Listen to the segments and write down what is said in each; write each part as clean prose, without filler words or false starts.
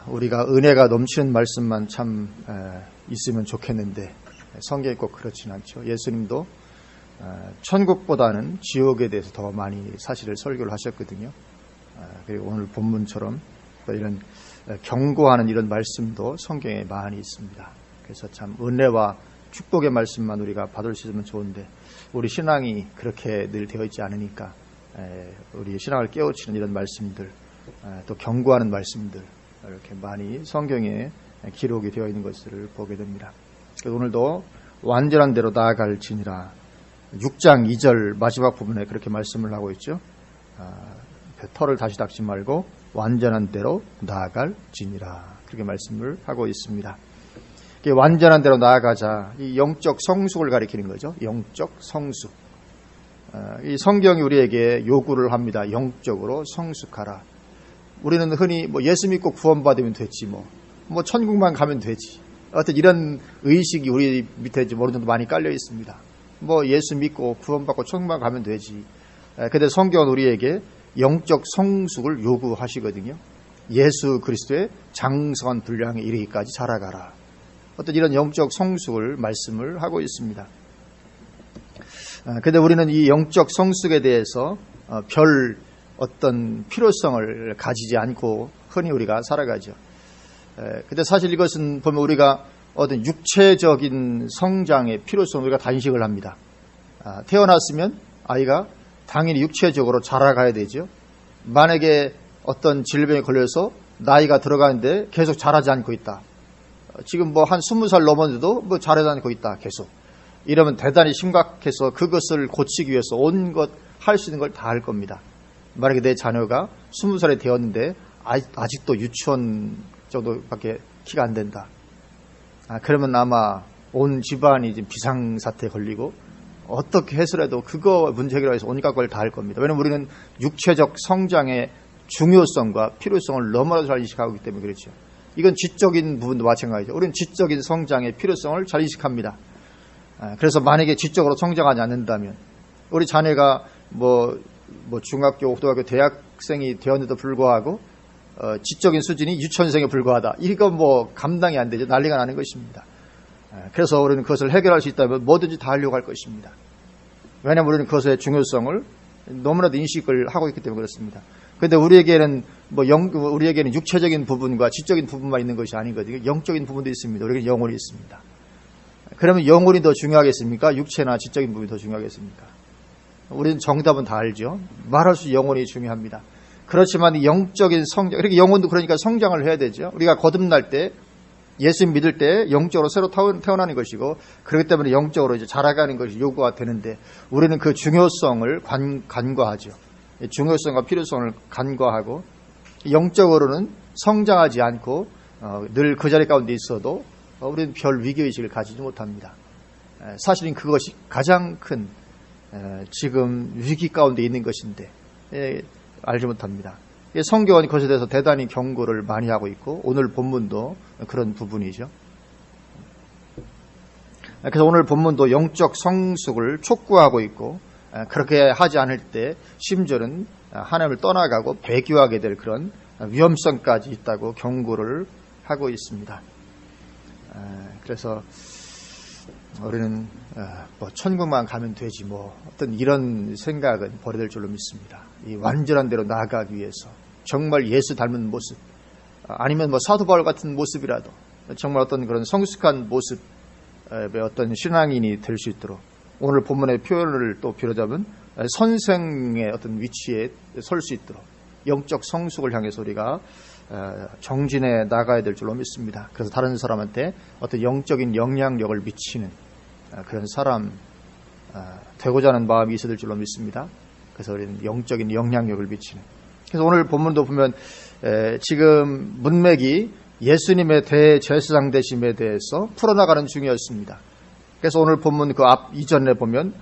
우리가 은혜가 넘치는 말씀만 참 있으면 좋겠는데 성경이 꼭 그렇진 않죠. 예수님도 천국보다는 지옥에 대해서 더 많이 사실을 설교를 하셨거든요. 그리고 오늘 본문처럼 또 이런 경고하는 이런 말씀도 성경에 많이 있습니다. 그래서 참 은혜와 축복의 말씀만 우리가 받을 수 있으면 좋은데 우리 신앙이 그렇게 늘 되어 있지 않으니까 우리 신앙을 깨우치는 이런 말씀들, 또 경고하는 말씀들 이렇게 많이 성경에 기록이 되어 있는 것을 보게 됩니다. 그래서 오늘도 완전한 대로 나아갈지니라 6장 2절 마지막 부분에 그렇게 말씀을 하고 있죠. 털을 다시 닦지 말고 완전한 대로 나아갈지니라 그렇게 말씀을 하고 있습니다. 완전한 대로 나아가자, 이 영적 성숙을 가리키는 거죠. 영적 성숙. 이 성경이 우리에게 요구를 합니다. 영적으로 성숙하라. 우리는 흔히 예수 믿고 구원받으면 됐지, 천국만 가면 되지. 어떤 이런 의식이 우리 밑에 어느 정도 많이 깔려 있습니다. 예수 믿고 구원받고 천국만 가면 되지. 근데 성경은 우리에게 영적 성숙을 요구하시거든요. 예수 그리스도의 장성한 분량에 이르기까지 자라가라. 어떤 이런 영적 성숙을 말씀을 하고 있습니다. 근데 우리는 이 영적 성숙에 대해서 별 어떤 필요성을 가지지 않고 흔히 우리가 살아가죠. 근데 사실 이것은 보면 우리가 어떤 육체적인 성장의 필요성을 우리가 단식을 합니다. 태어났으면 아이가 당연히 육체적으로 자라가야 되죠. 만약에 어떤 질병에 걸려서 나이가 들어가는데 계속 자라지 않고 있다. 지금 한 20살 넘었는데도 자라지 않고 있다. 계속. 이러면 대단히 심각해서 그것을 고치기 위해서 온 것 할 수 있는 걸 다 할 겁니다. 만약에 내 자녀가 20살이 되었는데 아직도 유치원 정도밖에 키가 안 된다. 그러면 아마 온 집안이 비상사태에 걸리고 어떻게 해서라도 그거 문제 해결하기 위해서 온갖 걸 다 할 겁니다. 왜냐하면 우리는 육체적 성장의 중요성과 필요성을 너무나도 잘 인식하고 있기 때문에 그렇죠. 이건 지적인 부분도 마찬가지죠. 우리는 지적인 성장의 필요성을 잘 인식합니다. 그래서 만약에 지적으로 성장하지 않는다면 우리 자녀가 중학교, 고등학교, 대학생이 되었는데도 불구하고 지적인 수준이 유치원생에 불과하다. 이거 감당이 안 되죠. 난리가 나는 것입니다. 그래서 우리는 그것을 해결할 수 있다면 뭐든지 다 하려고 할 것입니다. 왜냐하면 우리는 그것의 중요성을 너무나도 인식을 하고 있기 때문에 그렇습니다. 그런데 우리에게는 우리에게는 육체적인 부분과 지적인 부분만 있는 것이 아니거든요. 영적인 부분도 있습니다. 우리에게는 영혼이 있습니다. 그러면 영혼이 더 중요하겠습니까? 육체나 지적인 부분이 더 중요하겠습니까? 우리는 정답은 다 알죠. 말할 수 영혼이 중요합니다. 그렇지만 이 영적인 성장, 그러니까 영혼도 그러니까 성장을 해야 되죠. 우리가 거듭날 때, 예수 믿을 때 영적으로 새로 태어나는 것이고, 그렇기 때문에 영적으로 이제 자라가는 것이 요구가 되는데, 우리는 그 중요성을 간과하죠. 중요성과 필요성을 간과하고, 영적으로는 성장하지 않고, 늘 그 자리 가운데 있어도, 우리는 별 위기의식을 가지지 못합니다. 사실은 그것이 가장 큰, 지금 위기 가운데 있는 것인데, 알지 못합니다. 성경은 그것에 대해서 대단히 경고를 많이 하고 있고 오늘 본문도 그런 부분이죠. 그래서 오늘 본문도 영적 성숙을 촉구하고 있고 그렇게 하지 않을 때 심지어는 하나님을 떠나가고 배교하게 될 그런 위험성까지 있다고 경고를 하고 있습니다. 그래서 우리는 천국만 가면 되지 어떤 이런 생각은 버려야 될 줄로 믿습니다. 이 완전한 대로 나아가기 위해서 정말 예수 닮은 모습 아니면 사도 바울 같은 모습이라도 정말 어떤 그런 성숙한 모습의 어떤 신앙인이 될 수 있도록 오늘 본문의 표현을 또 빌어자면 선생의 어떤 위치에 설 수 있도록 영적 성숙을 향해서 우리가 정진해 나가야 될 줄로 믿습니다. 그래서 다른 사람한테 어떤 영적인 영향력을 미치는 그런 사람 되고자 하는 마음이 있어야 될 줄로 믿습니다. 그래서 우리는 영적인 영향력을 미치는. 그래서 오늘 본문도 보면 지금 문맥이 예수님의 대제사장 되심에 대해서 풀어나가는 중이었습니다. 그래서 오늘 본문 그 앞 이전에 보면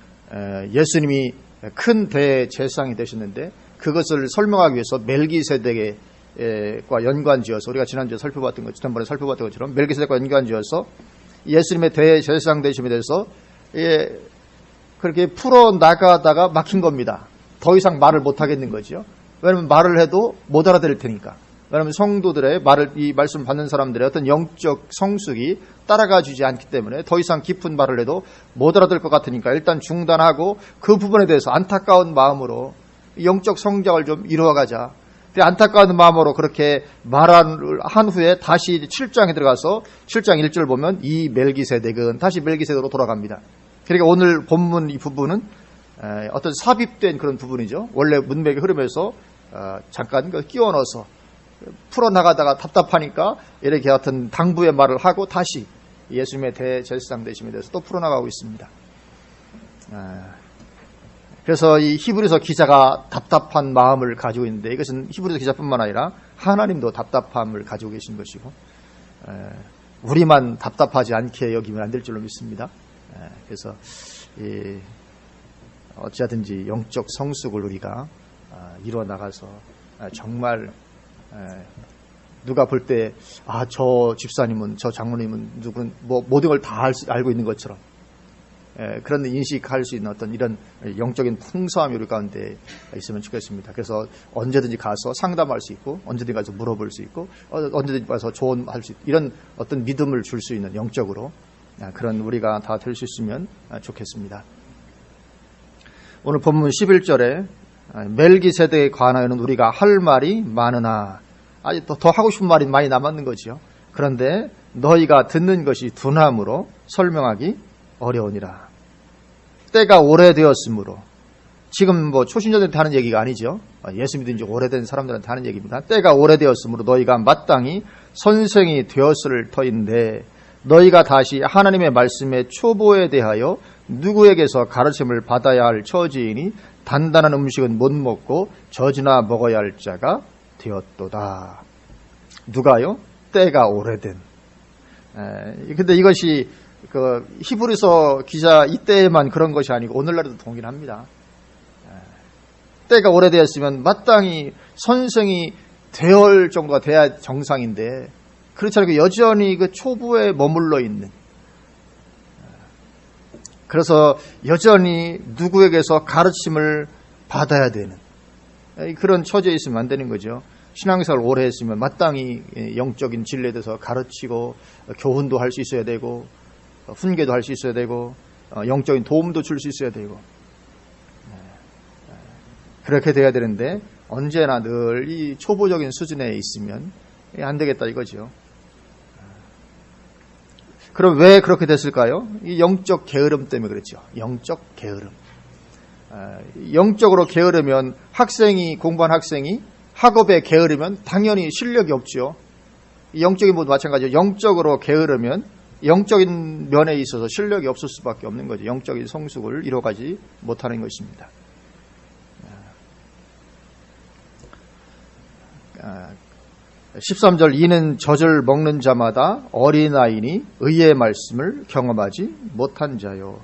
예수님이 큰 대제사장이 되셨는데 그것을 설명하기 위해서 멜기세덱과 연관지어서 우리가 지난번에 살펴봤던 것처럼 멜기세덱과 연관지어서 예수님의 대제사장 되심에 대해서 그렇게 풀어나가다가 막힌 겁니다. 더 이상 말을 못하겠는 거죠. 왜냐하면 말을 해도 못 알아들을 테니까. 왜냐하면 성도들의 말을, 이 말씀 받는 사람들의 어떤 영적 성숙이 따라가 주지 않기 때문에 더 이상 깊은 말을 해도 못 알아들 것 같으니까 일단 중단하고 그 부분에 대해서 안타까운 마음으로 영적 성장을 좀 이루어가자. 안타까운 마음으로 그렇게 말한 후에 다시 7장에 들어가서 7장 1절 보면 이 멜기세덱은 다시 멜기세덱으로 돌아갑니다. 그러니까 오늘 본문 이 부분은 어떤 삽입된 그런 부분이죠. 원래 문맥의 흐름에서 잠깐 끼워 넣어서 풀어나가다가 답답하니까 이렇게 어떤 당부의 말을 하고 다시 예수님의 대제사장 되심에 대해서 또 풀어나가고 있습니다. 그래서 이 히브리서 기자가 답답한 마음을 가지고 있는데 이것은 히브리서 기자뿐만 아니라 하나님도 답답함을 가지고 계신 것이고 우리만 답답하지 않게 여기면 안 될 줄로 믿습니다. 그래서 어찌하든지 영적 성숙을 우리가 이루어 나가서 정말 누가 볼 때 저 집사님은 저 장로님은 누군 모든 걸 다 알고 있는 것처럼 그런 인식할 수 있는 어떤 이런 영적인 풍성함이 우리 가운데 있으면 좋겠습니다. 그래서 언제든지 가서 상담할 수 있고 언제든지 가서 물어볼 수 있고 언제든지 가서 조언할 수 있고 이런 어떤 믿음을 줄 수 있는 영적으로 그런 우리가 다 될 수 있으면 좋겠습니다. 오늘 본문 11절에 멜기세덱에 관하여는 우리가 할 말이 많으나 아직 더 하고 싶은 말이 많이 남았는 거지요. 그런데 너희가 듣는 것이 둔함으로 설명하기 어려우니라. 때가 오래되었으므로 지금 초신자들한테 하는 얘기가 아니죠. 예수 믿은 지 오래된 사람들한테 하는 얘기입니다. 때가 오래되었으므로 너희가 마땅히 선생이 되었을 터인데 너희가 다시 하나님의 말씀의 초보에 대하여 누구에게서 가르침을 받아야 할 처지이니 단단한 음식은 못 먹고 젖이나 먹어야 할 자가 되었도다. 누가요? 때가 오래된. 근데 이것이 히브리서 기자 이때에만 그런 것이 아니고 오늘날에도 동일합니다. 때가 오래되었으면 마땅히 선생이 되어올 정도가 돼야 정상인데 그렇지 않고 여전히 그 초보에 머물러 있는, 그래서 여전히 누구에게서 가르침을 받아야 되는 그런 처지에 있으면 안 되는 거죠. 신앙생활을 오래 했으면 마땅히 영적인 진리에 대해서 가르치고 교훈도 할 수 있어야 되고 훈계도 할 수 있어야 되고 영적인 도움도 줄 수 있어야 되고 그렇게 돼야 되는데 언제나 늘 이 초보적인 수준에 있으면 안 되겠다 이거죠. 그럼 왜 그렇게 됐을까요? 이 영적 게으름 때문에 그렇죠. 영적 게으름. 영적으로 게으르면 공부한 학생이 학업에 게으르면 당연히 실력이 없죠. 영적인 모두 마찬가지죠. 영적으로 게으르면 영적인 면에 있어서 실력이 없을 수밖에 없는 거죠. 영적인 성숙을 이뤄가지 못하는 것입니다. 13절 이는 젖을 먹는 자마다 어린아이니 의의 말씀을 경험하지 못한 자요.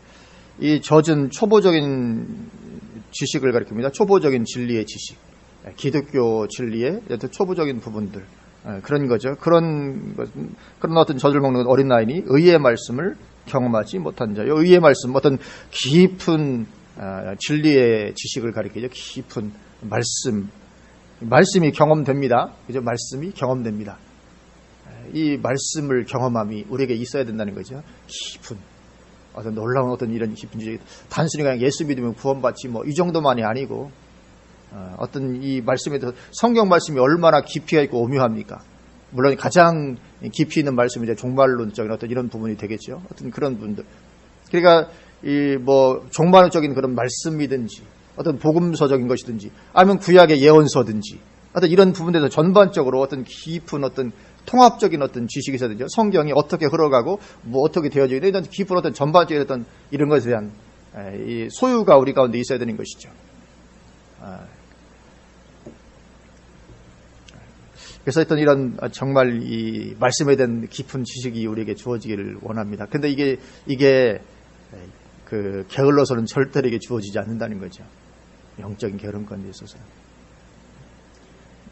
이 젖은 초보적인 지식을 가리킵니다. 초보적인 진리의 지식, 기독교 진리의 초보적인 부분들, 그런 거죠. 그런 어떤 젖을 먹는 어린아이니 의의 말씀을 경험하지 못한 자요. 의의 말씀, 어떤 깊은 진리의 지식을 가리키죠. 깊은 말씀이 경험됩니다. 그죠? 말씀이 경험됩니다. 이 말씀을 경험함이 우리에게 있어야 된다는 거죠. 깊은 어떤 놀라운 어떤 이런 깊은 지식, 단순히 그냥 예수 믿으면 구원받지 이 정도만이 아니고 어떤 이 말씀에 대해서 성경 말씀이 얼마나 깊이가 있고 오묘합니까? 물론 가장 깊이 있는 말씀이 이제 종말론적인 어떤 이런 부분이 되겠죠. 어떤 그런 분들. 그러니까 종말론적인 그런 말씀이든지 어떤 복음서적인 것이든지 아니면 구약의 예언서든지 어떤 이런 부분에서 전반적으로 어떤 깊은 어떤 통합적인 어떤 지식이 있어야 되죠. 성경이 어떻게 흘러가고 어떻게 되어져 있는 이런 깊은 어떤 전반적인 어떤 이런 것에 대한 이 소유가 우리 가운데 있어야 되는 것이죠. 그래서 어떤 이런 정말 이 말씀에 대한 깊은 지식이 우리에게 주어지기를 원합니다. 근데 이게 게을러서는 절대로 이게 주어지지 않는다는 거죠. 영적인 게으름권에 있어서.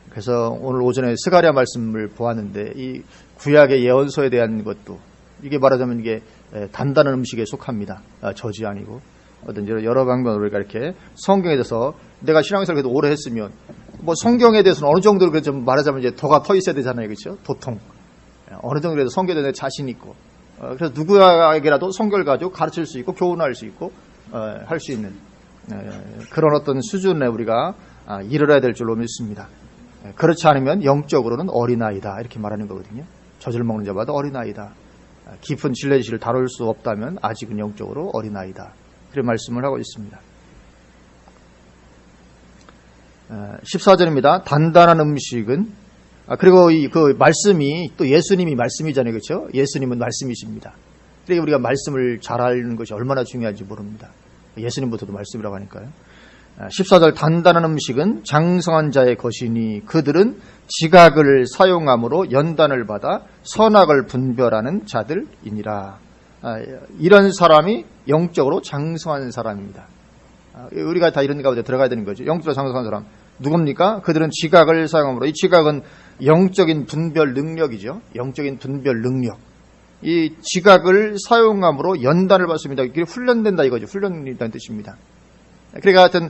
그래서 오늘 오전에 스가랴 말씀을 보았는데 이 구약의 예언서에 대한 것도 이게 말하자면 이게 단단한 음식에 속합니다. 젖이 아니고 어떤 여러 방면으로 우리가 이렇게 성경에 대해서 내가 신앙생활을 오래 했으면 뭐 성경에 대해서는 어느 정도로 좀 말하자면 이제 도가 터 있어야 되잖아요, 그렇죠? 도통 어느 정도라도 성경에 대해 자신 있고, 그래서 누구에게라도 성경을 가지고 가르칠 수 있고 교훈할 수 있고 할 수 있는 그런 어떤 수준에 우리가 이르러야 될 줄로 믿습니다. 그렇지 않으면 영적으로는 어린아이다 이렇게 말하는 거거든요. 젖을 먹는 자마다 어린아이다. 깊은 진리의 지식을 다룰 수 없다면 아직은 영적으로 어린아이다. 그런 말씀을 하고 있습니다. 14절입니다. 단단한 음식은, 그리고 그 말씀이 또 예수님이 말씀이잖아요, 그렇죠? 예수님은 말씀이십니다. 그러니까 우리가 말씀을 잘 아는 것이 얼마나 중요한지 모릅니다. 예수님부터도 말씀이라고 하니까요. 14절, 단단한 음식은 장성한 자의 것이니 그들은 지각을 사용함으로 연단을 받아 선악을 분별하는 자들이니라. 이런 사람이 영적으로 장성한 사람입니다. 우리가 다 이런 가운데 들어가야 되는 거죠. 영적으로 장성한 사람 누굽니까? 그들은 지각을 사용함으로, 이 지각은 영적인 분별 능력이죠. 영적인 분별 능력. 이 지각을 사용함으로 연단을 받습니다. 이게 훈련된다 이거죠. 훈련된다는 뜻입니다. 그러니까 하여튼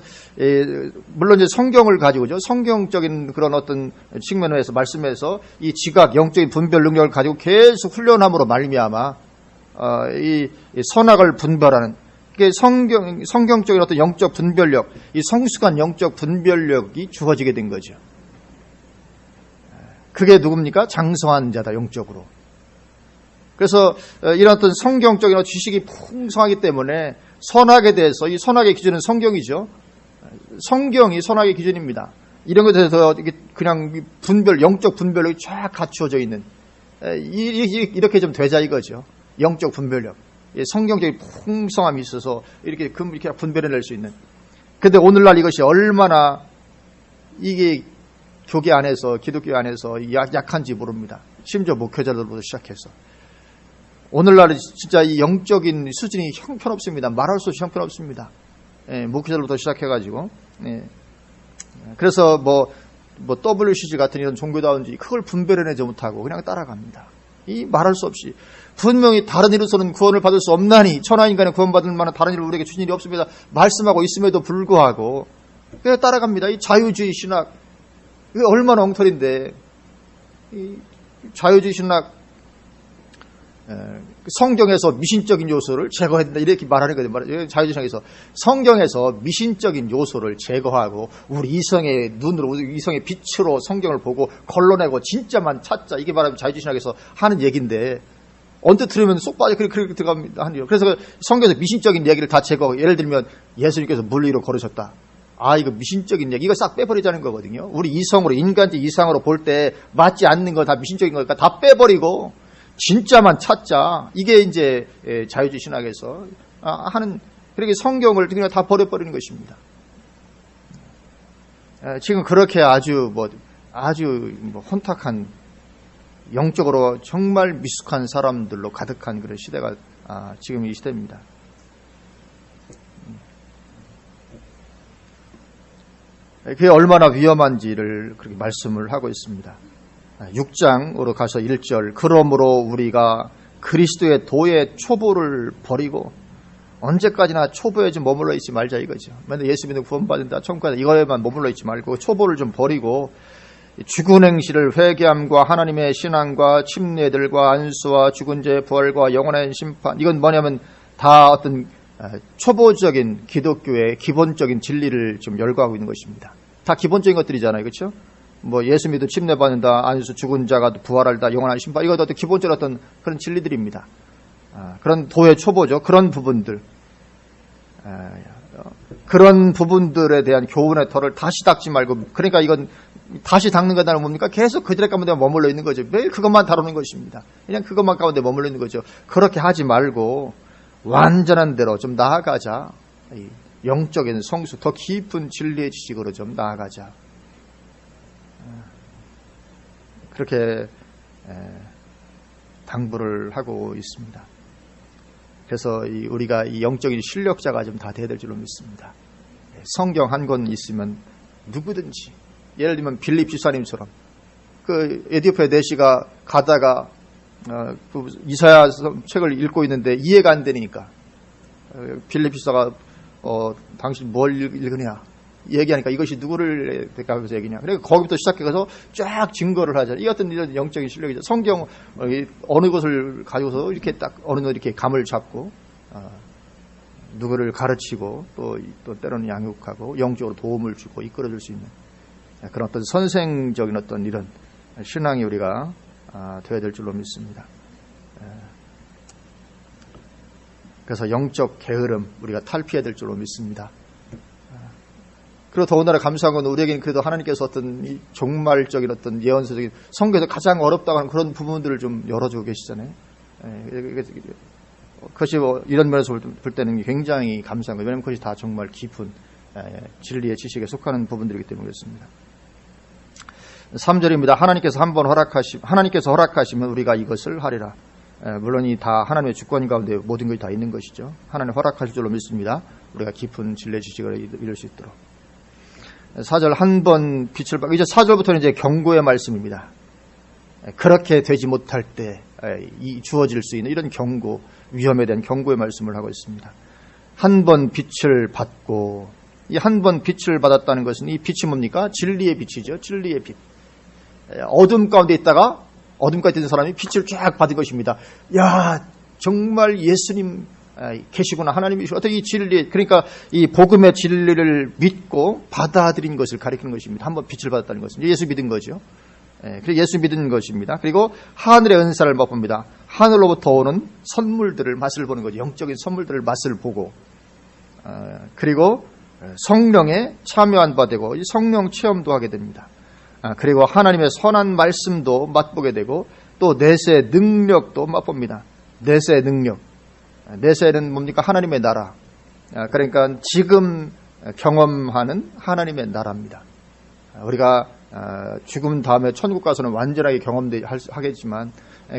물론 이제 성경을 가지고죠. 성경적인 그런 어떤 측면에서 말씀에서 이 지각, 영적인 분별 능력을 가지고 계속 훈련함으로 말미암아 이 선악을 분별하는, 이게 성경적인 어떤 영적 분별력, 이 성숙한 영적 분별력이 주어지게 된 거죠. 그게 누굽니까? 장성한 자다, 영적으로. 그래서 이런 어떤 성경적인 지식이 풍성하기 때문에 선악에 대해서, 이 선악의 기준은 성경이죠. 성경이 선악의 기준입니다. 이런 것에 대해서 그냥 분별, 영적 분별력이 쫙 갖추어져 있는, 이렇게 좀 되자 이거죠. 영적 분별력. 성경적인 풍성함이 있어서 이렇게 분별해낼 수 있는. 근데 오늘날 이것이 얼마나 이게 교계 안에서, 기독교 안에서 약한지 모릅니다. 심지어 목회자들부터 시작해서. 오늘날은 진짜 이 영적인 수준이 형편없습니다. 말할 수 없이 형편없습니다. 목회자들부터 시작해가지고. 그래서 뭐 WCG 같은 이런 종교다운지 그걸 분별해내지 못하고 그냥 따라갑니다. 이 말할 수 없이 분명히 다른 일로서는 구원을 받을 수 없나니 천하인간의 구원받을 만한 다른 일을 우리에게 주신 일이 없습니다. 말씀하고 있음에도 불구하고 그냥 따라갑니다. 이 자유주의 신학, 이게 얼마나 엉터리인데, 이 자유주의 신학, 성경에서 미신적인 요소를 제거해야 된다 이렇게 말하는 거예요. 자유주의 신학에서 성경에서 미신적인 요소를 제거하고 우리 이성의 눈으로, 이성의 빛으로 성경을 보고 걸러내고 진짜만 찾자, 이게 말하면 자유주의 신학에서 하는 얘기인데, 언뜻 들으면 쏙 빠져 그렇게 들어갑니다. 그래서 성경에서 미신적인 얘기를 다 제거하고, 예를 들면 예수님께서 물 위로 걸으셨다. 이거 미신적인 얘기, 이거 싹 빼버리자는 거거든요. 우리 이성으로, 인간적 이상으로 볼 때 맞지 않는 거 다 미신적인 거니까 다 빼버리고 진짜만 찾자. 이게 이제 자유주의 신학에서 하는, 그렇게 성경을 그냥 다 버려버리는 것입니다. 지금 그렇게 아주 혼탁한, 영적으로 정말 미숙한 사람들로 가득한 그런 시대가 지금 이 시대입니다. 그게 얼마나 위험한지를 그렇게 말씀을 하고 있습니다. 6장으로 가서 1절, 그러므로 우리가 그리스도의 도의 초보를 버리고, 언제까지나 초보에 좀 머물러 있지 말자 이거죠. 맨날 예수 믿는 구원받는다, 천국 가다 이거에만 머물러 있지 말고 초보를 좀 버리고 죽은 행실을 회개함과 하나님의 신앙과 침례들과 안수와 죽은 자의 부활과 영원한 심판, 이건 뭐냐면 다 어떤 초보적인 기독교의 기본적인 진리를 좀 열거하고 있는 것입니다. 다 기본적인 것들이잖아요, 그렇죠? 뭐 예수 믿어 침례받는다, 안수, 죽은 자가 부활한다, 영원한 심판, 이것도 어떤 기본적인 어떤 그런 진리들입니다. 그런 도의 초보죠. 그런 부분들, 그런 부분들에 대한 교훈의 털을 다시 닦지 말고, 그러니까 이건 다시 닦는 거다는 뭡니까? 계속 그들의 가운데 머물러 있는 거죠. 매일 그것만 다루는 것입니다. 그냥 그것만 가운데 머물러 있는 거죠. 그렇게 하지 말고 완전한 대로 좀 나아가자. 영적인 성수, 더 깊은 진리의 지식으로 좀 나아가자. 그렇게 당부를 하고 있습니다. 그래서 우리가 이 영적인 실력자가 좀 다 돼야 될 줄로 믿습니다. 성경 한 권 있으면 누구든지, 예를 들면 빌립 집사님처럼 그 에디오피아 내시가 가다가 그 이사야 책을 읽고 있는데 이해가 안 되니까 빌립 집사가 당신 뭘 읽으냐? 얘기하니까 이것이 누구를 대가해서 얘기냐. 그러니까 거기부터 시작해서 쫙 증거를 하자. 이 같은 이런 영적인 실력이죠. 성경 어느 것을 가지고서 이렇게 딱 어느 것 이렇게 감을 잡고 누구를 가르치고 또 때로는 양육하고 영적으로 도움을 주고 이끌어줄 수 있는 그런 어떤 선생적인 어떤 이런 신앙이 우리가 되어야 될 줄로 믿습니다. 그래서 영적 게으름 우리가 탈피해야 될 줄로 믿습니다. 그리고 더군다나 감사한 건 우리에게는 그래도 하나님께서 어떤 이 종말적인 어떤 예언서적인 성경에서 가장 어렵다고 하는 그런 부분들을 좀 열어주고 계시잖아요. 그것이 이런 면에서 볼 때는 굉장히 감사한 거예요. 왜냐하면 그것이 다 정말 깊은 진리의 지식에 속하는 부분들이기 때문에 그렇습니다. 3절입니다. 하나님께서 허락하시면 우리가 이것을 하리라. 물론 이 다 하나님의 주권 가운데 모든 것이 다 있는 것이죠. 하나님 허락하실 줄로 믿습니다. 우리가 깊은 진리의 지식을 이룰 수 있도록. 4절 한 번 빛을 받고 이제 4절부터는 이제 경고의 말씀입니다. 그렇게 되지 못할 때 주어질 수 있는 이런 경고, 위험에 대한 경고의 말씀을 하고 있습니다. 한 번 빛을 받고 이 한 번 빛을 받았다는 것은 이 빛이 뭡니까? 진리의 빛이죠. 진리의 빛. 어둠 가운데 있다가 어둠 가운데 있는 사람이 빛을 쫙 받은 것입니다. 야, 정말 예수님 계시구나. 하나님이시구나. 어떻게 이 진리, 그러니까 이 복음의 진리를 믿고 받아들인 것을 가리키는 것입니다. 한번 빛을 받았다는 것은 예수 믿은 거죠. 그리고 예수 믿은 것입니다. 그리고 하늘의 은사를 맛봅니다. 하늘로부터 오는 선물들을 맛을 보는 거죠. 영적인 선물들을 맛을 보고 그리고 성령에 참여한 바 되고 이 성령 체험도 하게 됩니다. 그리고 하나님의 선한 말씀도 맛보게 되고 또 내세의 능력도 맛봅니다. 내세의 능력. 내세는 뭡니까? 하나님의 나라. 그러니까 지금 경험하는 하나님의 나라입니다. 우리가 죽음 다음에 천국 가서는 완전하게 경험하겠지만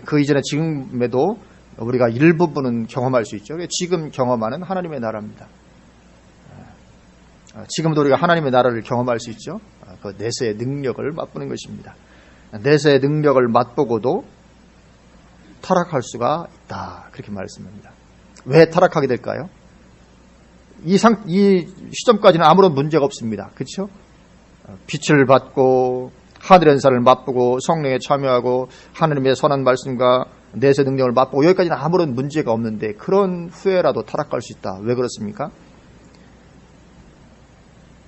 그 이전에 지금에도 우리가 일부분은 경험할 수 있죠. 지금 경험하는 하나님의 나라입니다. 지금도 우리가 하나님의 나라를 경험할 수 있죠. 그 내세의 능력을 맛보는 것입니다. 내세의 능력을 맛보고도 타락할 수가 있다. 그렇게 말씀합니다. 왜 타락하게 될까요? 이 시점까지는 아무런 문제가 없습니다. 그렇죠? 빛을 받고 하늘의 은사를 맛보고 성령에 참여하고 하나님의 선한 말씀과 내세 능력을 맛보고 여기까지는 아무런 문제가 없는데 그런 후에라도 타락할 수 있다. 왜 그렇습니까?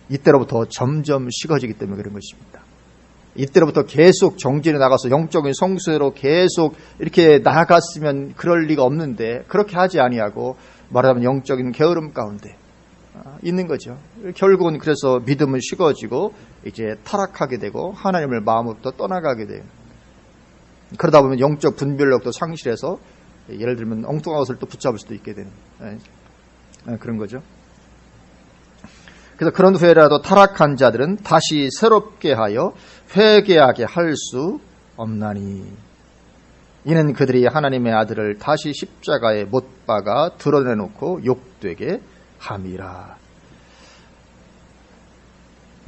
이때로부터 점점 식어지기 때문에 그런 것입니다. 이때로부터 계속 정진해 나가서 영적인 성수로 계속 이렇게 나아갔으면 그럴 리가 없는데 그렇게 하지 아니하고 말하자면 영적인 게으름 가운데 있는 거죠. 결국은 그래서 믿음은 식어지고 이제 타락하게 되고 하나님을 마음으로부터 떠나가게 돼요. 그러다 보면 영적 분별력도 상실해서 예를 들면 엉뚱한 것을 또 붙잡을 수도 있게 되는 그런 거죠. 그래서 그런 후에라도 타락한 자들은 다시 새롭게 하여 회개하게 할 수 없나니 이는 그들이 하나님의 아들을 다시 십자가에 못 박아 드러내놓고 욕되게 함이라.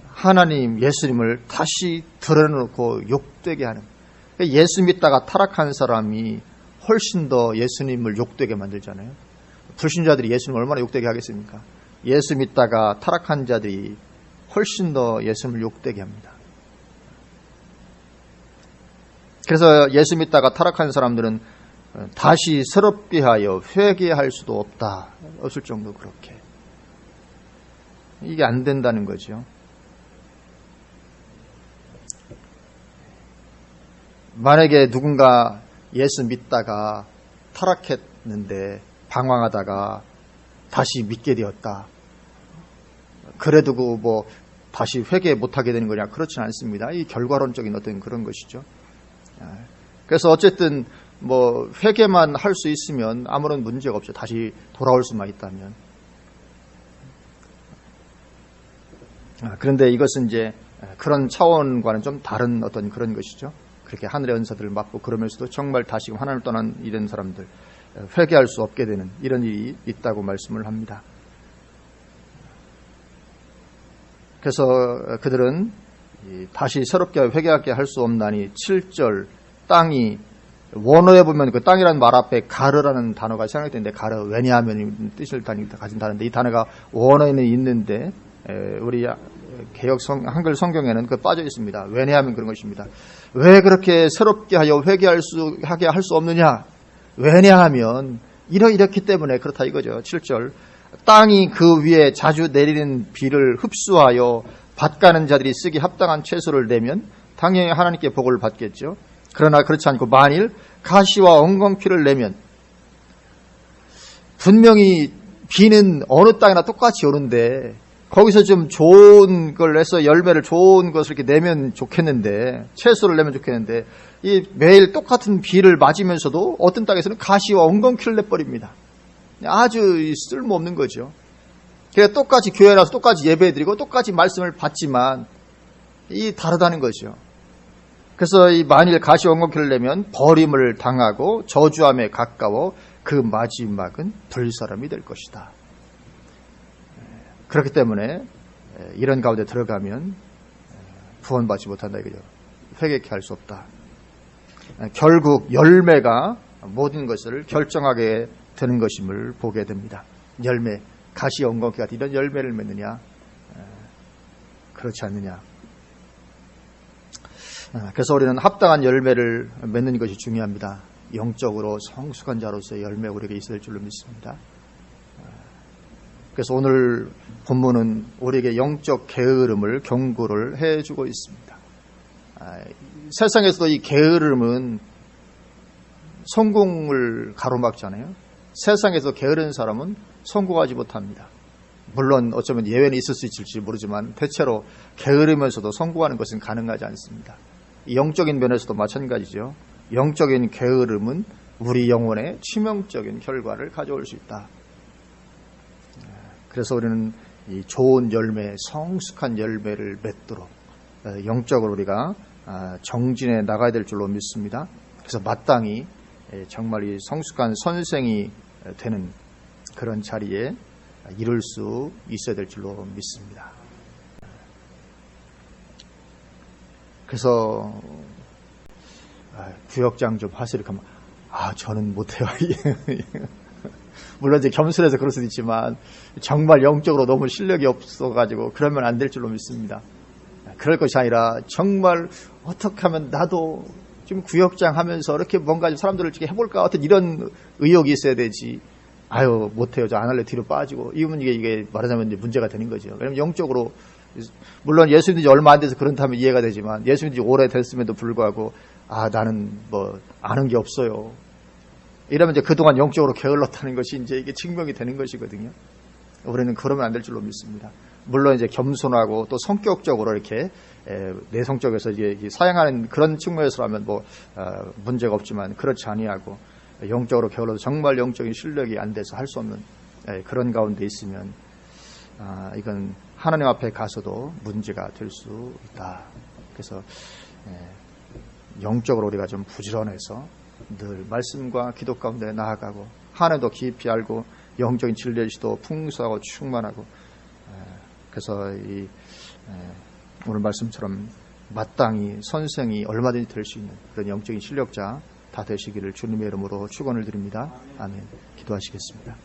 하나님 예수님을 다시 드러내놓고 욕되게 하는, 예수 믿다가 타락한 사람이 훨씬 더 예수님을 욕되게 만들잖아요. 불신자들이 예수님을 얼마나 욕되게 하겠습니까? 예수 믿다가 타락한 자들이 훨씬 더 예수님을 욕되게 합니다. 그래서 예수 믿다가 타락한 사람들은 다시 새롭게 하여 회개할 수도 없을 정도 그렇게. 이게 안 된다는 거죠. 만약에 누군가 예수 믿다가 타락했는데 방황하다가 다시 믿게 되었다. 그래도 다시 회개 못하게 되는 거냐? 그렇지는 않습니다. 이 결과론적인 어떤 그런 것이죠. 그래서 어쨌든 회개만 할 수 있으면 아무런 문제가 없죠. 다시 돌아올 수만 있다면. 그런데 이것은 이제 그런 차원과는 좀 다른 어떤 그런 것이죠. 그렇게 하늘의 은사들을 맡고 그러면서도 정말 다시금 하나님을 떠난 이런 사람들 회개할 수 없게 되는 이런 일이 있다고 말씀을 합니다. 그래서 그들은 다시 새롭게 회개하게 할 수 없나니 7절 땅이 원어에 보면 그 땅이라는 말 앞에 가르라는 단어가 생각되는데 가르 왜냐하면 뜻을 가진 단어인데 이 단어가 원어에는 있는데 우리 개역 한글 성경에는 그 빠져 있습니다. 왜냐하면 그런 것입니다. 왜 그렇게 새롭게 하여 회개하게 할 수 없느냐? 왜냐하면 이렇기 때문에 그렇다 이거죠. 7절. 땅이 그 위에 자주 내리는 비를 흡수하여 밭가는 자들이 쓰기 합당한 채소를 내면 당연히 하나님께 복을 받겠죠. 그러나 그렇지 않고 만일 가시와 엉겅퀴를 내면, 분명히 비는 어느 땅이나 똑같이 오는데 거기서 좀 좋은 걸 내서 열매를, 좋은 것을 이렇게 내면 좋겠는데, 채소를 내면 좋겠는데, 이 매일 똑같은 비를 맞으면서도 어떤 땅에서는 가시와 엉겅퀴를 내버립니다. 아주 쓸모없는 거죠. 그러니까 똑같이 교회 나서 똑같이 예배드리고 똑같이 말씀을 받지만 이 다르다는 거죠. 그래서 이 만일 가시와 엉겅퀴를 내면 버림을 당하고 저주함에 가까워 그 마지막은 불사람이 될 것이다. 그렇기 때문에 이런 가운데 들어가면 구원받지 못한다 이거죠. 회개케 할 수 없다. 결국 열매가 모든 것을 결정하게 되는 것임을 보게 됩니다. 열매, 가시 엉겅퀴 같은 이런 열매를 맺느냐, 그렇지 않느냐. 그래서 우리는 합당한 열매를 맺는 것이 중요합니다. 영적으로 성숙한 자로서의 열매 우리에게 있어야 될 줄로 믿습니다. 그래서 오늘 본문은 우리에게 영적 게으름을 경고를 해주고 있습니다. 세상에서도 이 게으름은 성공을 가로막잖아요. 세상에서 게으른 사람은 성공하지 못합니다. 물론 어쩌면 예외는 있을 수 있을지 모르지만 대체로 게으르면서도 성공하는 것은 가능하지 않습니다. 영적인 면에서도 마찬가지죠. 영적인 게으름은 우리 영혼에 치명적인 결과를 가져올 수 있다. 그래서 우리는 이 좋은 열매, 성숙한 열매를 맺도록 영적으로 우리가 정진해 나가야 될 줄로 믿습니다. 그래서 마땅히 정말 이 성숙한 선생이 되는 그런 자리에 이룰 수 있어야 될 줄로 믿습니다. 그래서 구역장 좀 하시려 하면 저는 못해요. 물론 이제 겸손해서 그럴 수도 있지만 정말 영적으로 너무 실력이 없어가지고 그러면 안 될 줄로 믿습니다. 그럴 것이 아니라 정말 어떻게 하면 나도 좀 구역장 하면서 이렇게 뭔가 좀 사람들을 이렇게 해볼까 어떤 이런 의욕이 있어야 되지. 못해요. 저 안 할래. 뒤로 빠지고. 이러면 이게 말하자면 이제 문제가 되는 거죠. 왜냐면 영적으로, 물론 예수 믿은 지 얼마 안 돼서 그렇다면 이해가 되지만 예수 믿은 지 오래 됐음에도 불구하고 나는 아는 게 없어요. 이러면 이제 그동안 영적으로 게을렀다는 것이 이제 이게 증명이 되는 것이거든요. 우리는 그러면 안 될 줄로 믿습니다. 물론 이제 겸손하고 또 성격적으로 이렇게 내성적에서 이제 사용하는 그런 측면에서라면 문제가 없지만 그렇지 아니하고 영적으로 게을러도 정말 영적인 실력이 안 돼서 할 수 없는 그런 가운데 있으면 이건 하나님 앞에 가서도 문제가 될 수 있다. 그래서 영적으로 우리가 좀 부지런해서 늘 말씀과 기도 가운데 나아가고 하나님도 깊이 알고 영적인 진리의지도 풍성하고 충만하고 그래서 이 오늘 말씀처럼 마땅히 선생이 얼마든지 될 수 있는 그런 영적인 실력자 다 되시기를 주님의 이름으로 축원을 드립니다. 아멘. 기도하시겠습니다.